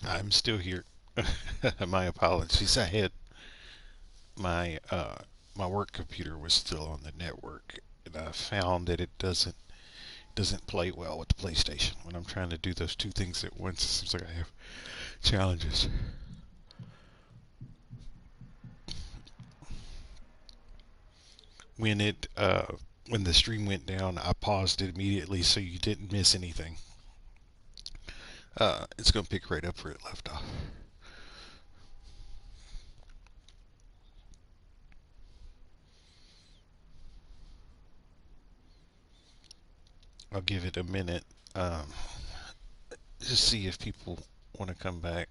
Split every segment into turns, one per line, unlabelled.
I'm still here. My apologies. I had my my work computer was still on the network, and I found that it doesn't play well with the PlayStation when I'm trying to do those two things at once. It seems like I have challenges. When it when the stream went down, I paused it immediately so you didn't miss anything. It's gonna pick right up where it left off. I'll give it a minute. Just see if people want to come back.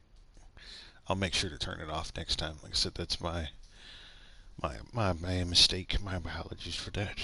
I'll make sure to turn it off next time. Like I said, that's my mistake. My apologies for that.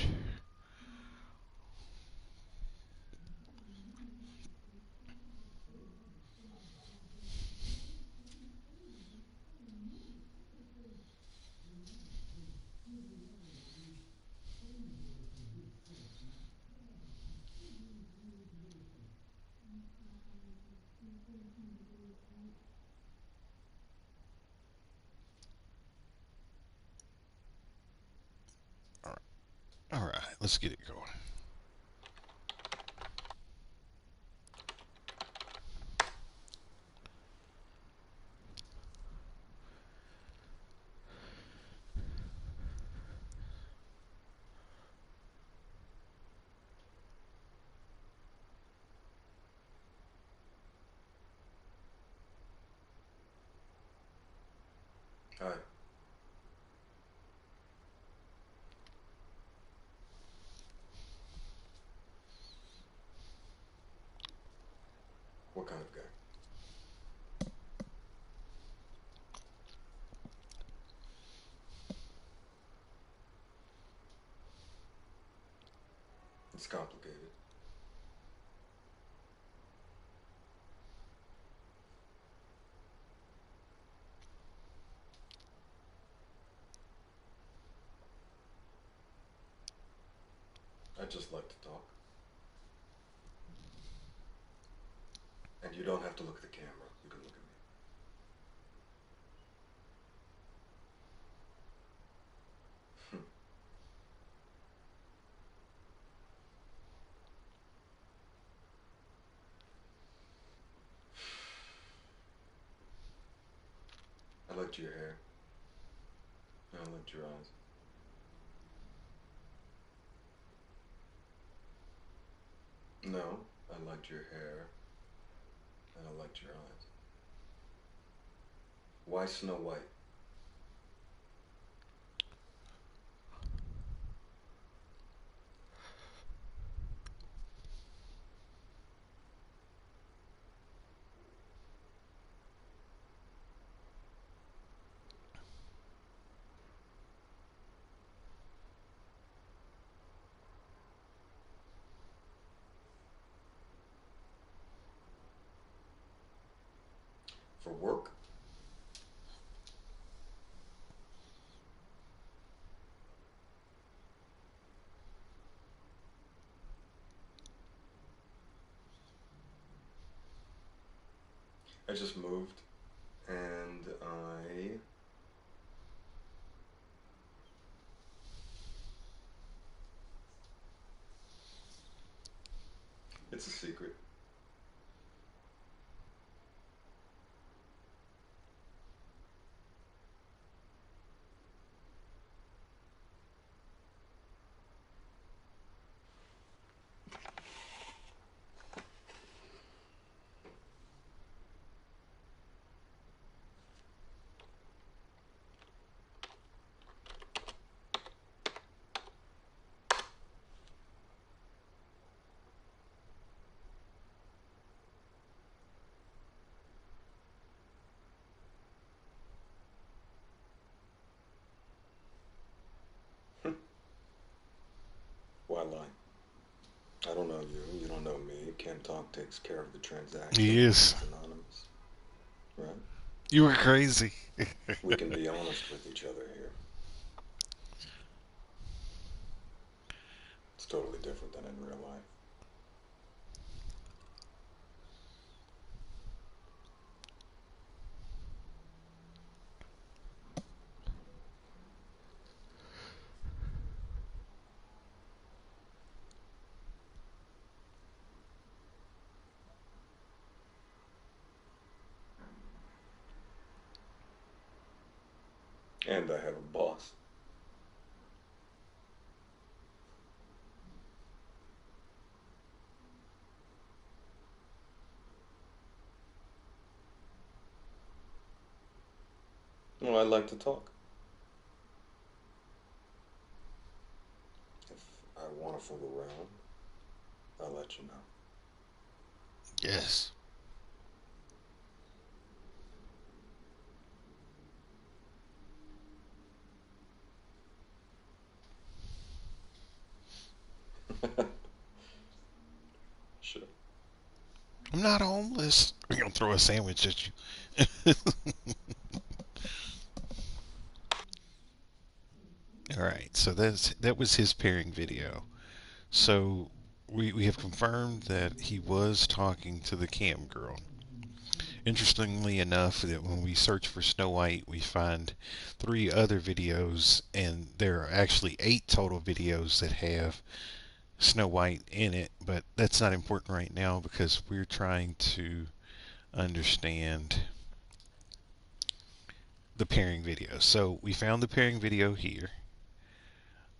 All right, all right. Let's get it going.
Hi. What kind of guy? It's complicated. I just like to talk. And you don't have to look at the camera. You can look at me. I liked your hair. And I liked your eyes. No, I liked your hair. And I liked your eyes. Why Snow White? For work? I just moved. And I... It's a secret. Why lie? I don't know you. You don't know me. Cam Talk takes care of the
He
transaction.
is.
It's anonymous. Right?
You were crazy.
We can be honest with each other here. It's totally different than in real life. And I have a boss. Well, I like to talk. If I want to fool around, I'll let you
Yes.
know. Sure.
I'm not homeless. I'm gonna throw a sandwich at you. All right. So that was his pairing video. So we have confirmed that he was talking to the cam girl. Interestingly enough, that when we search for Snow White, we find three other videos, and there are actually eight total videos that have Snow White in it. But that's not important right now because we're trying to understand the pairing video. So we found the pairing video here.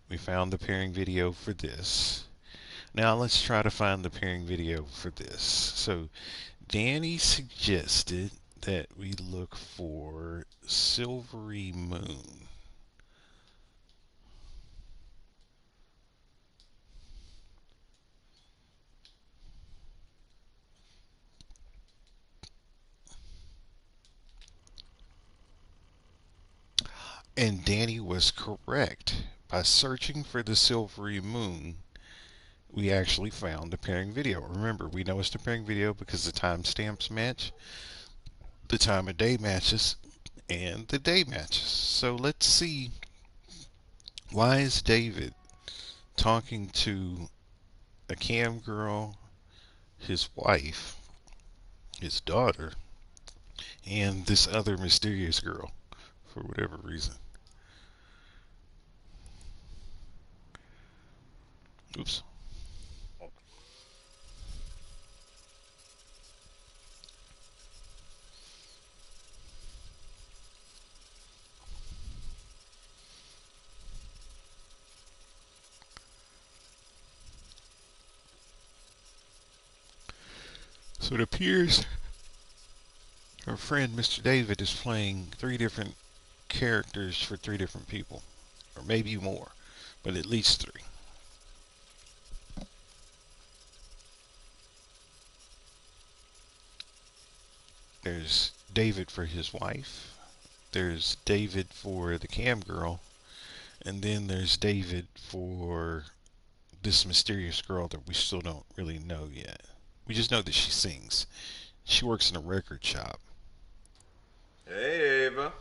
We found the pairing video for this. Now let's try to find the pairing video for this. So Danny suggested that we look for Silvery Moon. And Danny was correct. By searching for the Silvery Moon, we actually found the pairing video. Remember, we know it's the pairing video because the timestamps match, the time of day matches, and the day matches. So let's see, why is David talking to a cam girl, his wife, his daughter, and this other mysterious girl for whatever reason? Oops. So it appears our friend Mr. David is playing three different characters for three different people, or maybe more, but at least three. There's David for his wife, there's David for the cam girl, and then there's David for this mysterious girl that we still don't really know yet. We just know that she sings. She works in a record shop.
Hey, Ava.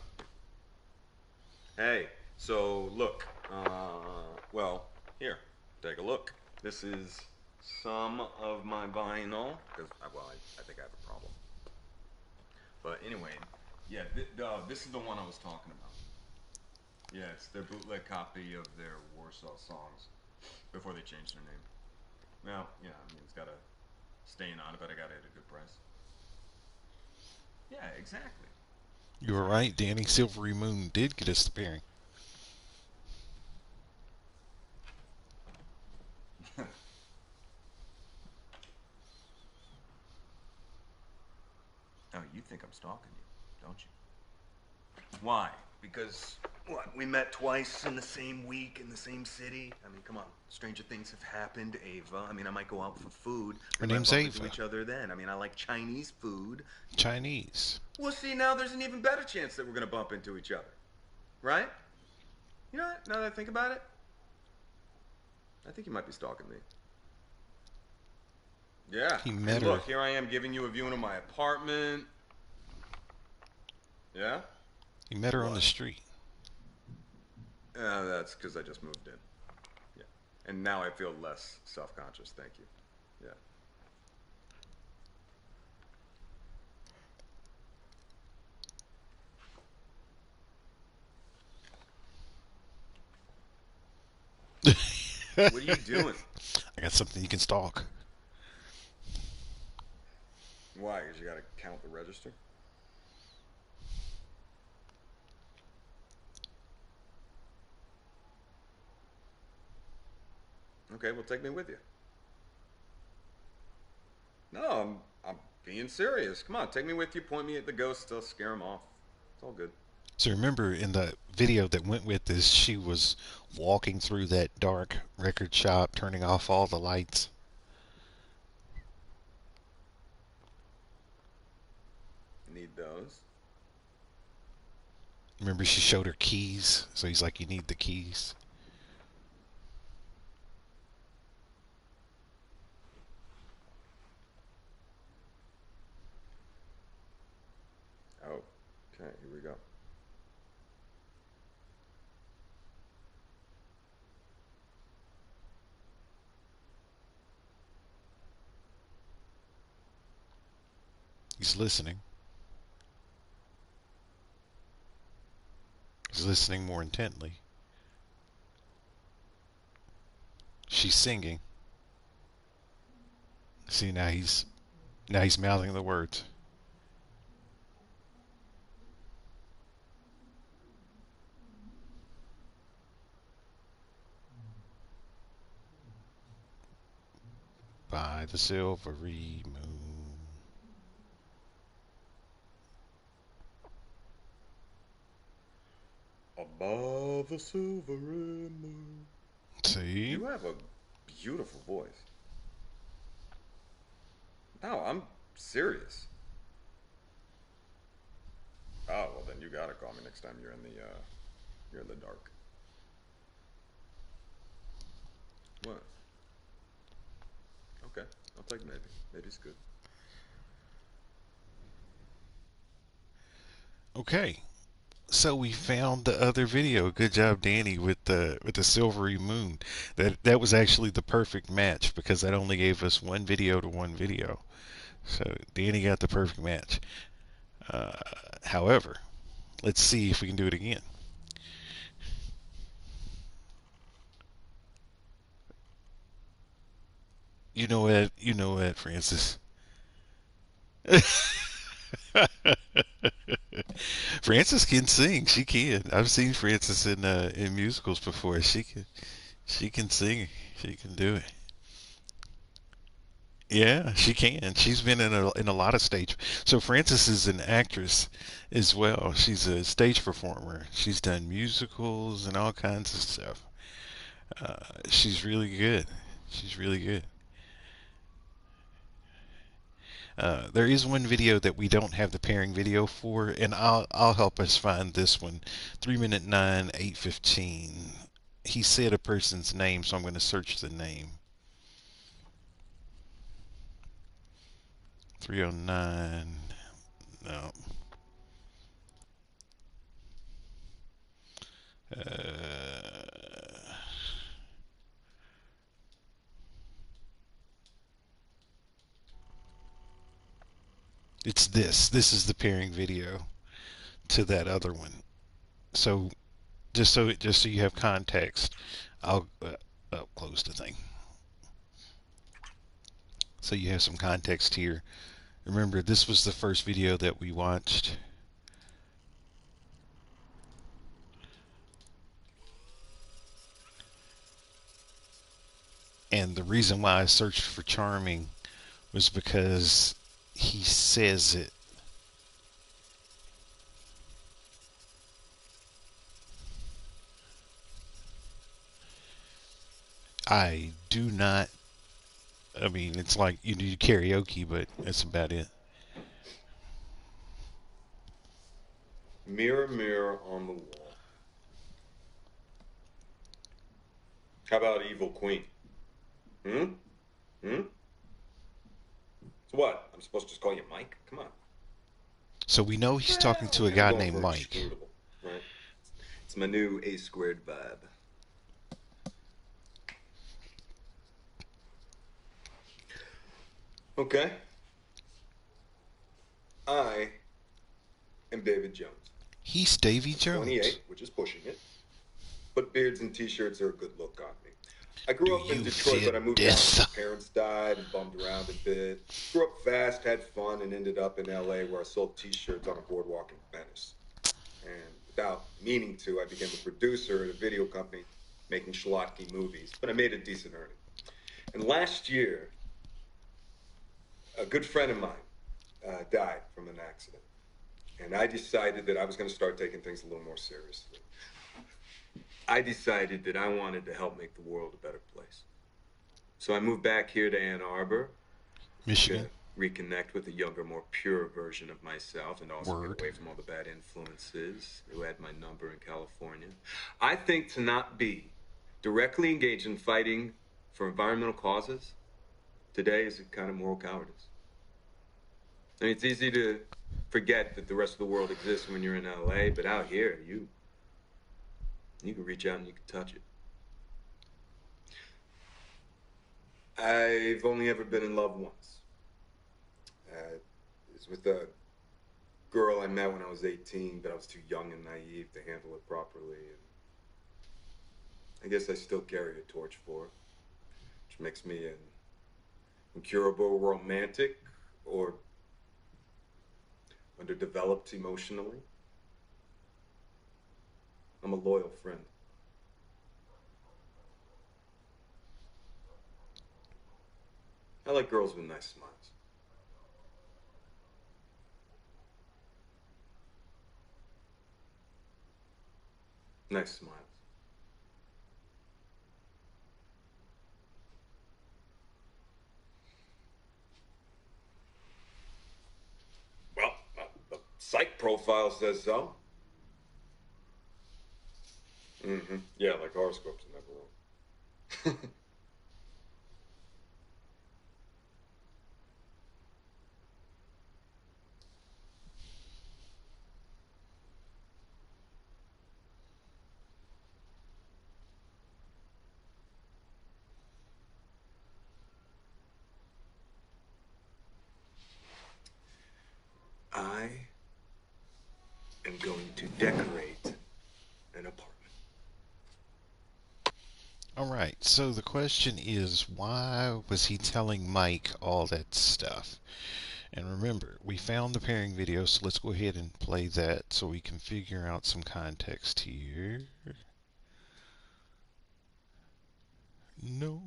Hey, so look, well, here, take a look. This is some of my vinyl, because, well, I think I have a problem. But anyway, yeah, this is the one I was talking about. Yeah, it's their bootleg copy of their Warsaw songs before they changed their name. Well, yeah, I mean, it's got a stain on it, but I got it at a good price. Yeah, exactly.
You were
Exactly.
right, Danny. Silvery Moon did get us the pairing.
Oh, you think I'm stalking you, don't you? Why? Because what? We met twice in the same week in the same city. I mean, come on. Stranger things have happened, Ava. I mean, I might go out for food.
Her
We might
name's
bump into
Ava.
each other then. I mean, I like Chinese food.
Chinese.
Well, see, now there's an even better chance that we're gonna bump into each other, right? You know what? Now that I think about it, I think you might be stalking me. Yeah.
He
And
met her.
look, here I am giving you a viewing of my apartment. Yeah.
He met her on the
What?
street.
That's because I just moved in. Yeah. And now I feel less self-conscious. Thank you. Yeah.
I
What are you doing?
got something you can stalk.
Why? Because you got to count the register. Okay, well, take me with you. No, I'm being serious. Come on, take me with you. Point me at the ghosts. I'll scare them off. It's all good.
So remember in the video that went with this, she was walking through that dark record shop, turning off all the lights.
Need those.
Remember she showed her keys, so he's like, "You need the keys."
Oh, okay. Here we go.
He's listening. He's listening more intently. She's singing. See, now he's mouthing the words. By the silvery moon.
Above the silver moon.
See?
You have a beautiful voice. No, I'm serious. Oh well, then you gotta call me next time you're in the dark. What? Okay, I'll take maybe. Maybe's good.
Okay. So we found the other video. Good job, Danny, with the silvery moon. That was actually the perfect match because that only gave us one video to one video. So Danny got the perfect match. Uh, However, let's see if we can do it again. You know what? You know what, Francis? Francis can sing. She can. I've seen Francis in musicals before. She can sing. She can do it. Yeah, she can. She's been in a lot of stage. So Frances is an actress as well. She's a stage performer. She's done musicals and all kinds of stuff. She's really good. She's really good. There is one video that we don't have the pairing video for, and I'll help us find this one. 3 minute 9 8:15. He said a person's name, so I'm going to search the name. 309. No. Uh, it's this. This is the pairing video to that other one. So just so you have context, I'll close the thing. So you have some context here. Remember, this was the first video that we watched. And the reason why I searched for charming was because he says it. I do not. I mean, it's like you do karaoke, but that's about it.
Mirror, mirror on the wall. How about evil queen? Hmm? Hmm? So what? I'm supposed to just call you Mike? Come on.
So we know he's talking
Well,
to
I'm
a
kind of
guy
going
named
for
Mike.
extrudable, right? It's my new A squared vibe. Okay. I am David Jones.
He's Davy
I'm
Jones.
28, which is pushing it, but beards and t-shirts are a good look on me. I
Do
grew up in
you
Detroit,
fear
but I moved down when my
death?
parents died and bummed around a bit. Grew up fast, had fun, and ended up in LA where I sold t-shirts on a boardwalk in Venice. And without meaning to, I became a producer at a video company making schlocky movies, but I made a decent earning. And last year, a good friend of mine died from an accident. And I decided that I was going to start taking things a little more seriously. I decided that I wanted to help make the world a better place. So I moved back here to Ann Arbor
Michigan.
to reconnect with a younger, more pure version of myself and also get
Word.
away from all the bad influences who had my number in California. I think to not be directly engaged in fighting for environmental causes today is a kind of moral cowardice. I mean, it's easy to forget that the rest of the world exists when you're in LA, but out here, you can reach out and you can touch it. I've only ever been in love once. It was with a girl I met when I was 18, but I was too young and naive to handle it properly. And I guess I still carry a torch for her, which makes me an incurable romantic or underdeveloped emotionally. I'm a loyal friend. I like girls with nice smiles. Nice smiles. Well, the psych profile says so. Mm-hmm. Yeah, like horoscopes are never wrong. I am going to decorate an apartment.
All right. So the question is, why was he telling Mike all that stuff? And remember, we found the pairing video, so let's go ahead and play that so we can figure out some context here. No.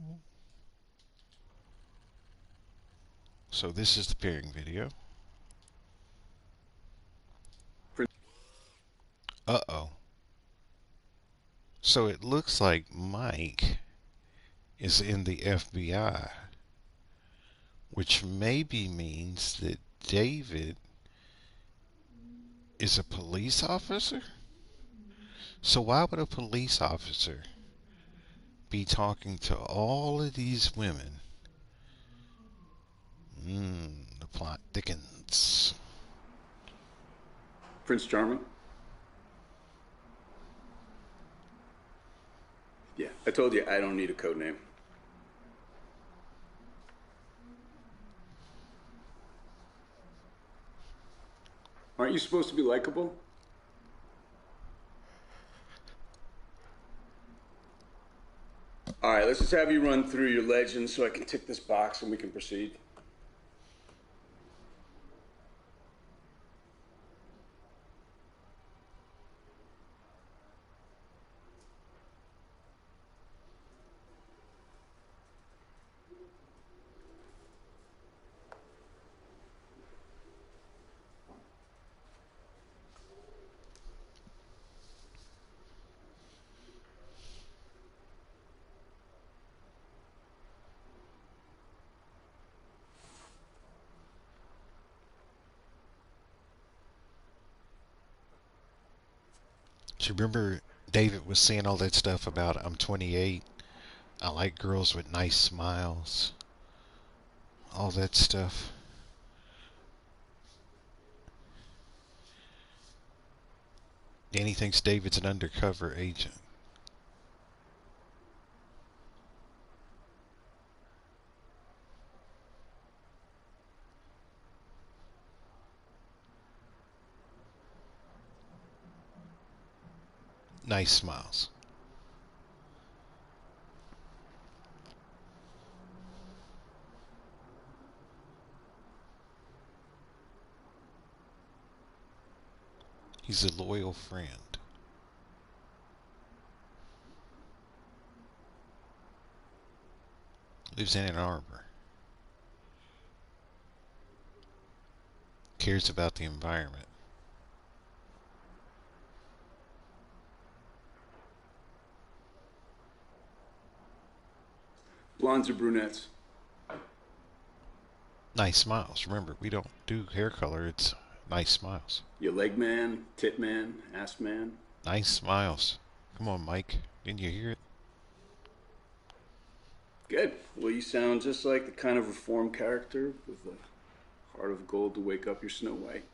So this is the pairing video. Uh-oh. So it looks like Mike is in the FBI, which maybe means that David is a police officer? So why would a police officer be talking to all of these women? The plot thickens.
Prince Charming? Yeah, I told you I don't need a code name. Aren't you supposed to be likable? All right, let's just have you run through your legends so I can tick this box and we can proceed.
Do you remember David was saying all that stuff about I'm 28, I like girls with nice smiles, all that stuff? Danny thinks David's an undercover agent. Nice smiles. He's a loyal friend. Lives in Ann Arbor. Cares about the environment.
Blondes or brunettes?
Nice smiles. Remember, we don't do hair color. It's nice smiles.
You leg man, tit man, ass man?
Nice smiles. Come on, Mike. Didn't you hear it?
Good. Well, you sound just like the kind of reformed character with a heart of gold to wake up your Snow White.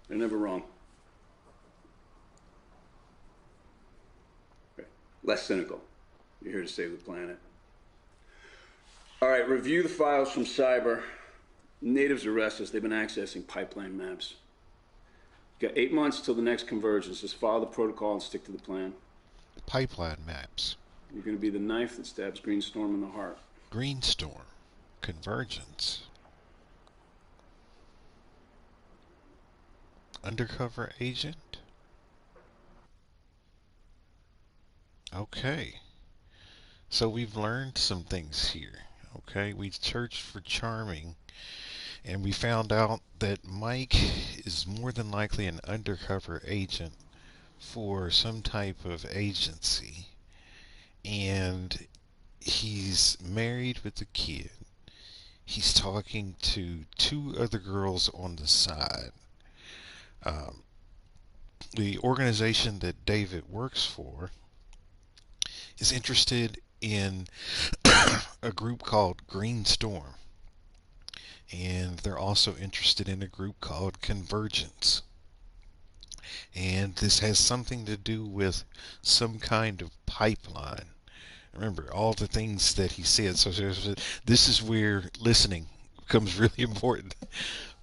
They're never wrong. Okay. Less cynical. You're here to save the planet. All right, review the files from Cyber. Natives arrest us. They've been accessing pipeline maps. You got 8 months till the next convergence. Just follow the protocol and stick to the plan.
Pipeline maps.
You're going to be the knife that stabs Greenstorm in the heart.
Greenstorm. Convergence. Undercover agent? Okay. So we've learned some things here. Okay, we searched for Charming, and we found out that Mike is more than likely an undercover agent for some type of agency, and he's married with a kid. He's talking to two other girls on the side. Um, the organization that David works for is interested in a group called Green Storm, and they're also interested in a group called Convergence. And this has something to do with some kind of pipeline. Remember all the things that he said. So this is where listening becomes really important,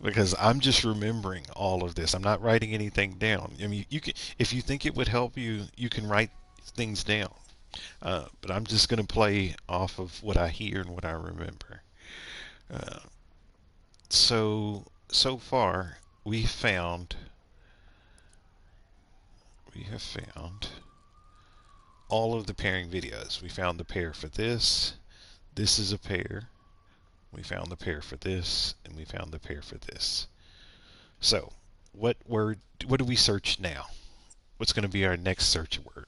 because I'm just remembering all of this. I'm not writing anything down. I mean, you can, if you think it would help you, you can write things down. But I'm just going to play off of what I hear and what I remember. Uh, so far we have found all of the pairing videos. We found the pair for this. This is a pair. We found the pair for this, and we found the pair for this. So, what do we search now? What's going to be our next search word?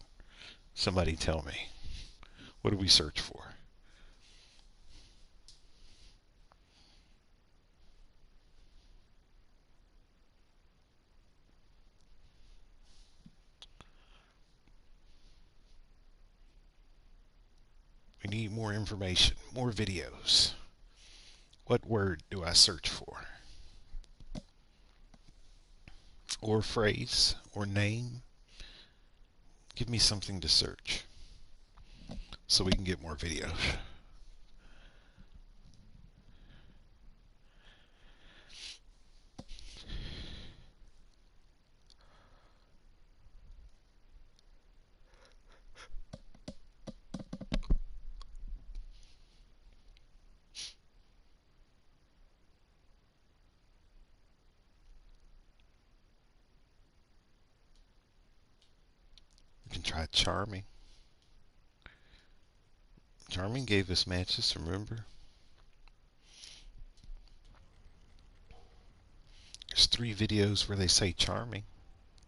Somebody tell me. What do we search for? We need more information, more videos. What word do I search for? Or phrase, or name? Give me something to search so we can get more videos. We can try Charming. Charming gave us matches, remember? There's 3 videos where they say Charming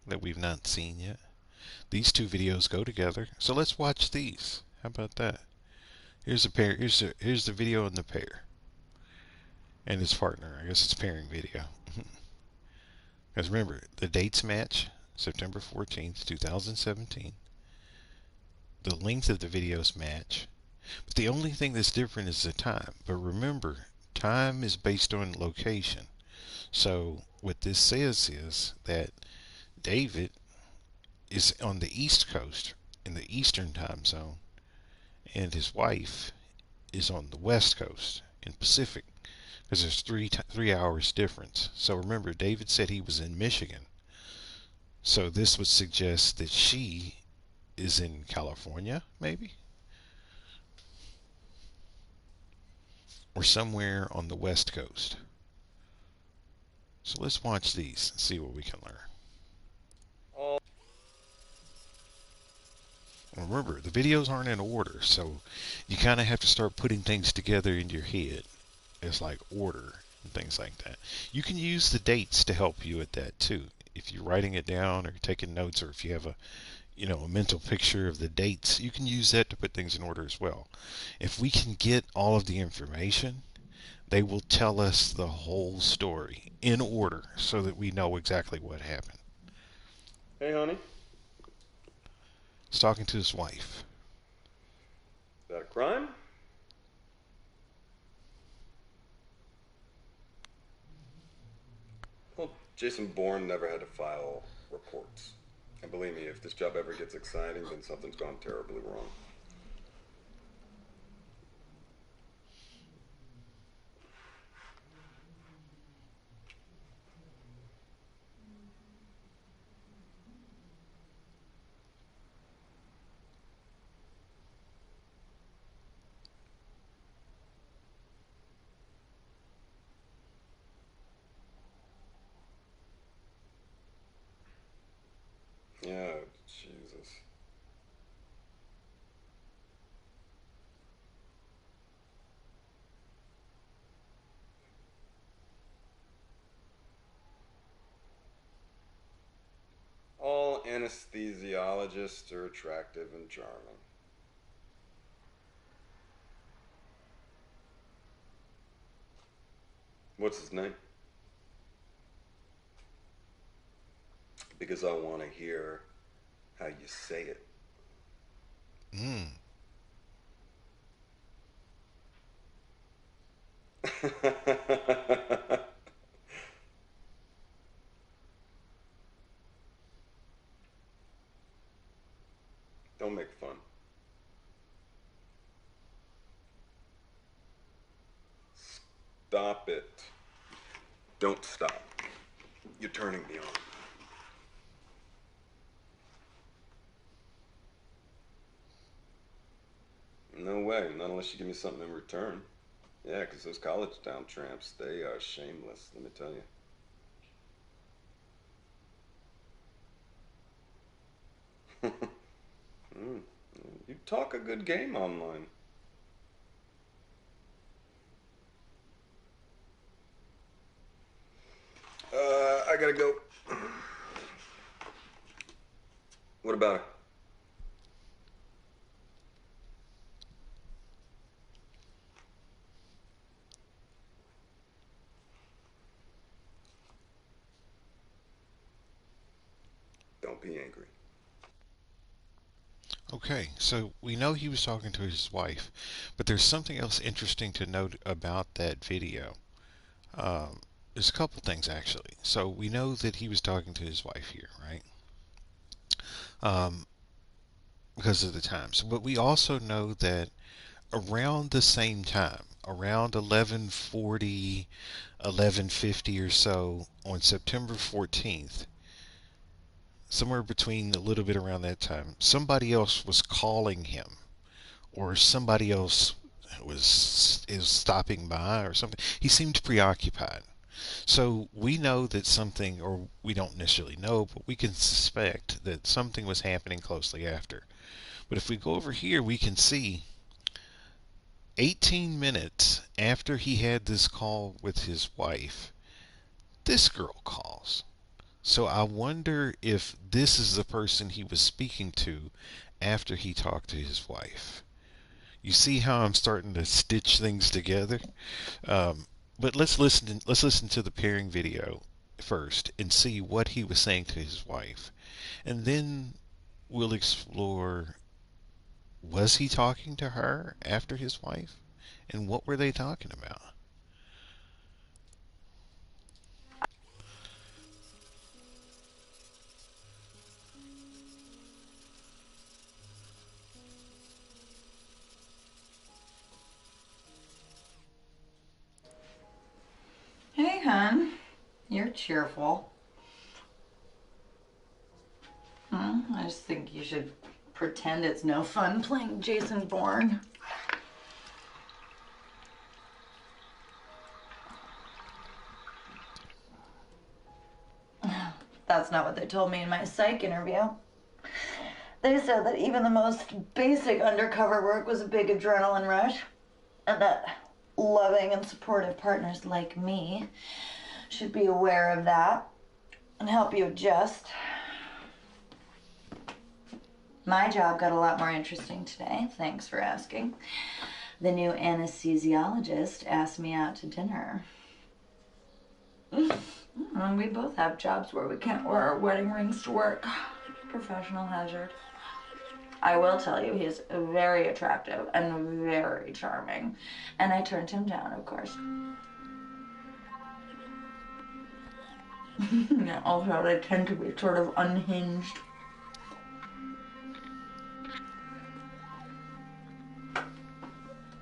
that we've not seen yet. These 2 videos go together, so let's watch these. How about that? Here's a pair. Here's the video in the pair and his partner. I guess it's pairing video. Because remember, the dates match: September 14th, 2017. The length of the videos match, but the only thing that's different is the time. But remember, time is based on location. So what this says is that David is on the East Coast in the Eastern time zone, and his wife is on the West Coast in Pacific, because there's 3 hours difference. So remember, David said he was in Michigan. So this would suggest that she is in California, maybe, or somewhere on the West Coast. So let's watch these and see what we can learn.
All
Remember, the videos aren't in order, so you kind of have to start putting things together in your head. It's like order and things like that. You can use the dates to help you with that too. If you're writing it down or taking notes, or if you have a mental picture of the dates, you can use that to put things in order as well. If we can get all of the information, they will tell us the whole story in order so that we know exactly what happened.
Hey, honey,
He's talking to his wife.
is that a crime? Well, Jason Bourne never had to file reports. And believe me, if this job ever gets exciting, then something's gone terribly wrong. Yeah, Jesus. All anesthesiologists are attractive and charming. What's his name? Because I want to hear how you say it.
Mm.
Don't make fun. Stop it. Don't stop. You're turning me on. No way, not unless you give me something in return. Yeah, 'cause those college town tramps, they are shameless, let me tell you. Mm, you talk a good game online. I gotta go. What about it? Don't be angry.
Okay, so we know he was talking to his wife, but there's something else interesting to note about that video. Um, there's a couple things actually. So we know that he was talking to his wife here, right? Um, because of the times. But we also know that around the same time, around 11:40, 11:50 or so on September 14th, somewhere between a little bit around that time, somebody else was calling him, or somebody else was is stopping by or something. He seemed preoccupied. So we know that something, or we don't necessarily know, but we can suspect that something was happening closely after. But if we go over here, we can see 18 minutes after he had this call with his wife, this girl calls. So I wonder if this is the person he was speaking to after he talked to his wife. You see how I'm starting to stitch things together? Um, but let's listen to the pairing video first and see what he was saying to his wife, and then we'll explore, was he talking to her after his wife, and what were they talking about?
Hey, hon. You're cheerful. I just think you should pretend it's no fun playing Jason Bourne. That's not what they told me in my psych interview. They said that even the most basic undercover work was a big adrenaline rush, and that loving and supportive partners like me should be aware of that and help you adjust. My job got a lot more interesting today, thanks for asking. The new anesthesiologist asked me out to dinner. And we both have jobs where we can't wear our wedding rings to work. Professional hazard. I will tell you, he's very attractive and very charming. And I turned him down, of course. Yeah, also, they tend to be sort of unhinged.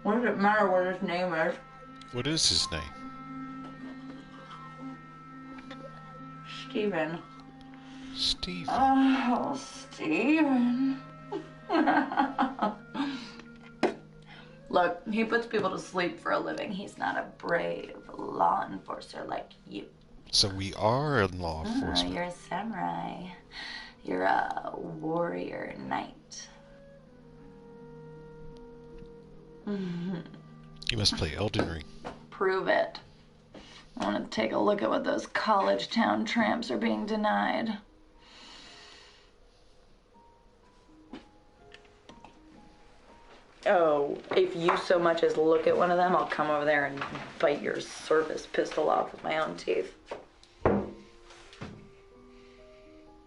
What does it matter what his name is?
What is his name?
Steven.
Steve.
Oh, Steven. Look, he puts people to sleep for a living. He's not a brave law enforcer like you.
So we are in law enforcement.
You're a samurai. You're a warrior knight.
You must play Elden Ring.
Prove it. I want to take a look at what those college town tramps are being denied. Oh, if you so much as look at one of them, I'll come over there and bite your service pistol off with my own teeth.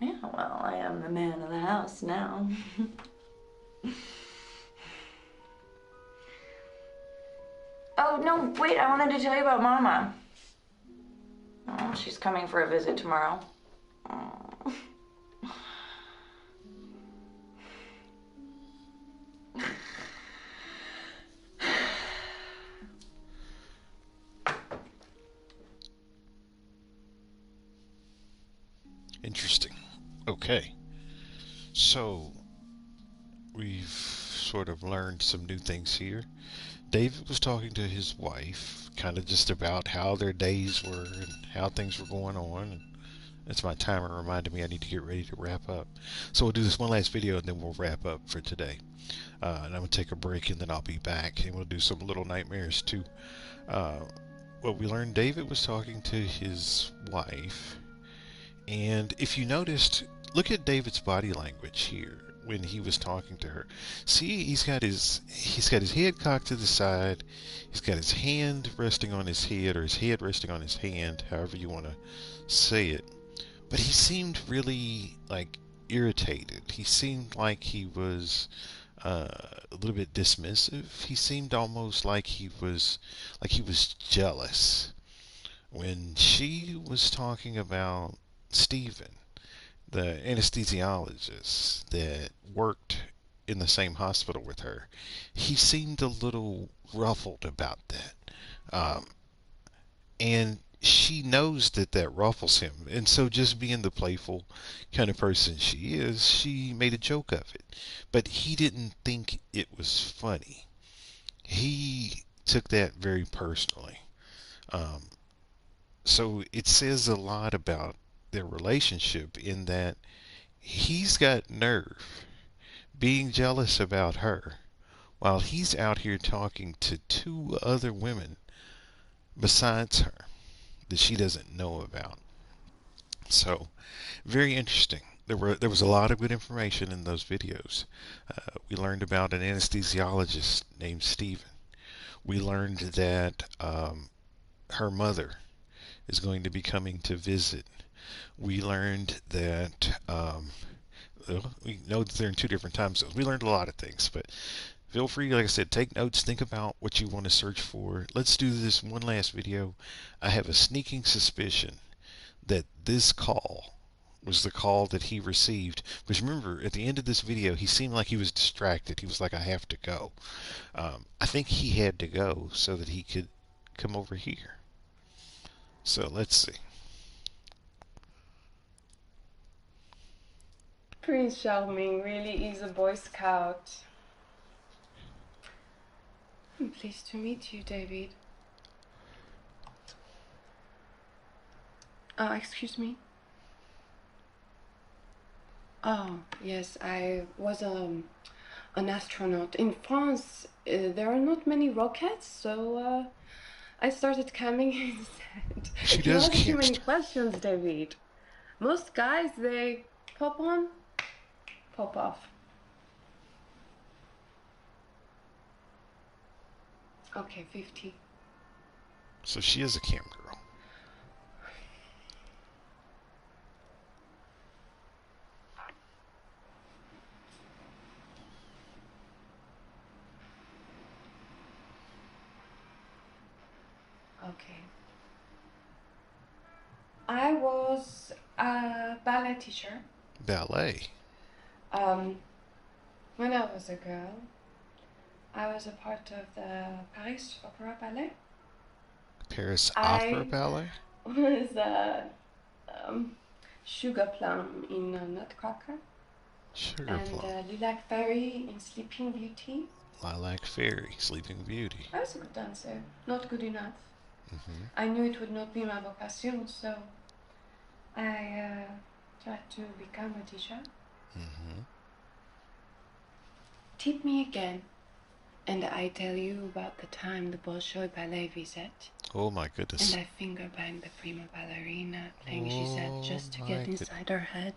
Yeah, well, I am the man of the house now. Oh, no, wait, I wanted to tell you about Mama. Oh, she's coming for a visit tomorrow. Oh.
Interesting. Okay. So, we've sort of learned some new things here. David was talking to his wife, kind of just about how their days were and how things were going on. And that's my timer reminding me I need to get ready to wrap up. So we'll do this one last video and then we'll wrap up for today. And I'm going to take a break and then I'll be back and we'll do some little nightmares too. Well, we learned David was talking to his wife. And if you noticed, look at David's body language here when he was talking to her. See, he's got his head cocked to the side. He's got his hand resting on his head, or his head resting on his hand, however you want to say it. But he seemed really like irritated. He seemed like he was a little bit dismissive. He seemed almost like he was jealous when she was talking about Stephen, the anesthesiologist that worked in the same hospital with her. He seemed a little ruffled about that. And she knows that that ruffles him. And so, just being the playful kind of person she is, she made a joke of it. But he didn't think it was funny. He took that very personally. So it says a lot about their relationship in that he's got nerve being jealous about her while he's out here talking to two other women besides her that she doesn't know about. So very interesting. There was a lot of good information in those videos. We learned about an anesthesiologist named Stephen. We learned that her mother is going to be coming to visit. We learned that we know that they're in two different time zones. We learned a lot of things, but feel free, like I said, take notes, think about what you want to search for. Let's do this one last video. I have a sneaking suspicion that this call was the call that he received. Because remember, at the end of this video, he seemed like he was distracted. He was like, I have to go. I think he had to go so that he could come over here. So let's see.
Prince Charming really is a Boy Scout. I'm pleased to meet you, David. Excuse me. Oh, yes, I was an astronaut. In France, there are not many rockets, so I started camming instead.
She
You
does
ask too
camp
many
stuff.
questions, David. Most guys, they pop on, pop off. Okay, 50.
So she is a cam girl.
Okay. I was a ballet teacher.
Ballet.
Um, when I was a girl, I was a part of the Paris Opera Ballet.
Paris Opera
I
Ballet.
was a um, sugar plum in Nutcracker
Sugar
and
Plum.
Lilac Fairy in Sleeping Beauty.
Lilac Fairy. Sleeping Beauty.
I was a good dancer, not good enough.
Mm-hmm.
I knew it would not be my vocation, so I tried to become a teacher.
Mm-hmm.
Tip me again, and I tell you about the time the Bolshoi Ballet visit,
Oh my
and
goodness.
I finger banged the prima ballerina playing Gisette
Oh
just to
my
get
goodness.
inside her head,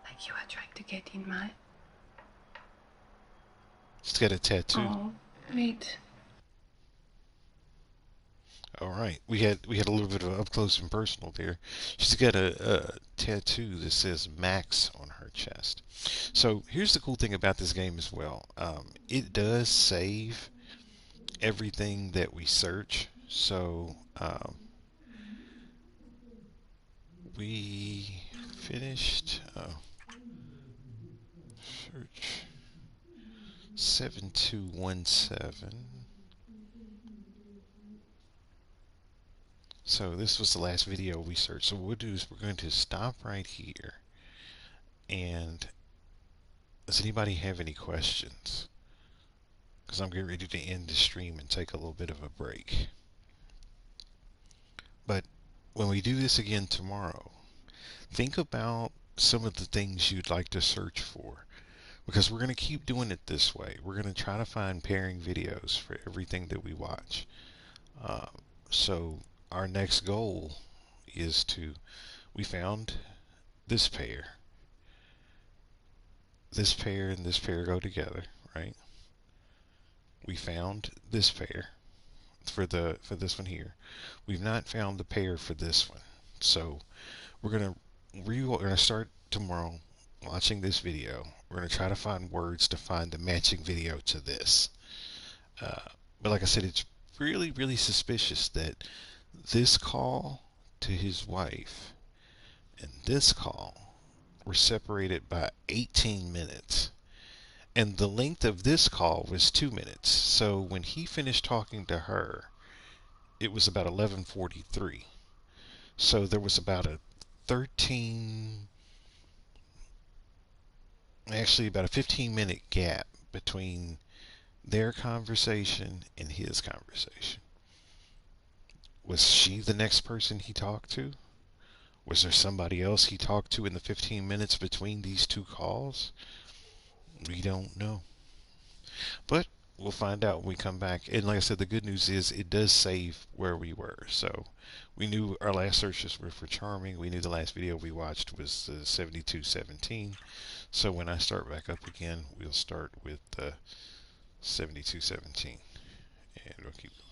like you had tried to get in mine.
She's got a tattoo.
Oh, wait.
All right, we had a little bit of up close and personal there. She's got a tattoo that says Max on her chest. So here's the cool thing about this game as well. It does save everything that we search. So we finished search 7217. So this was the last video we searched. So what we'll do is we're going to stop right here. And does anybody have any questions? Because I'm getting ready to end the stream and take a little bit of a break. But when we do this again tomorrow, think about some of the things you'd like to search for. Because we're going to keep doing it this way. We're going to try to find pairing videos for everything that we watch. Uh, so our next goal is we found this pair. This pair and this pair go together, right? We found this pair for this one here. We've not found the pair for this one. So we're gonna start tomorrow watching this video. We're gonna try to find words to find the matching video to this. Uh, but like I said, it's really, really suspicious that this call to his wife and this call were separated by 18 minutes. And the length of this call was 2 minutes. So when he finished talking to her, it was about 11:43. So there was about a 13, actually about a 15-minute gap between their conversation and his conversation. Was she the next person he talked to? Was there somebody else he talked to in the 15 minutes between these two calls? We don't know. But we'll find out when we come back. And like I said, the good news is it does save where we were. So we knew our last searches were for Charming. We knew the last video we watched was 7217. So when I start back up again, we'll start with 7217. And we'll keep going.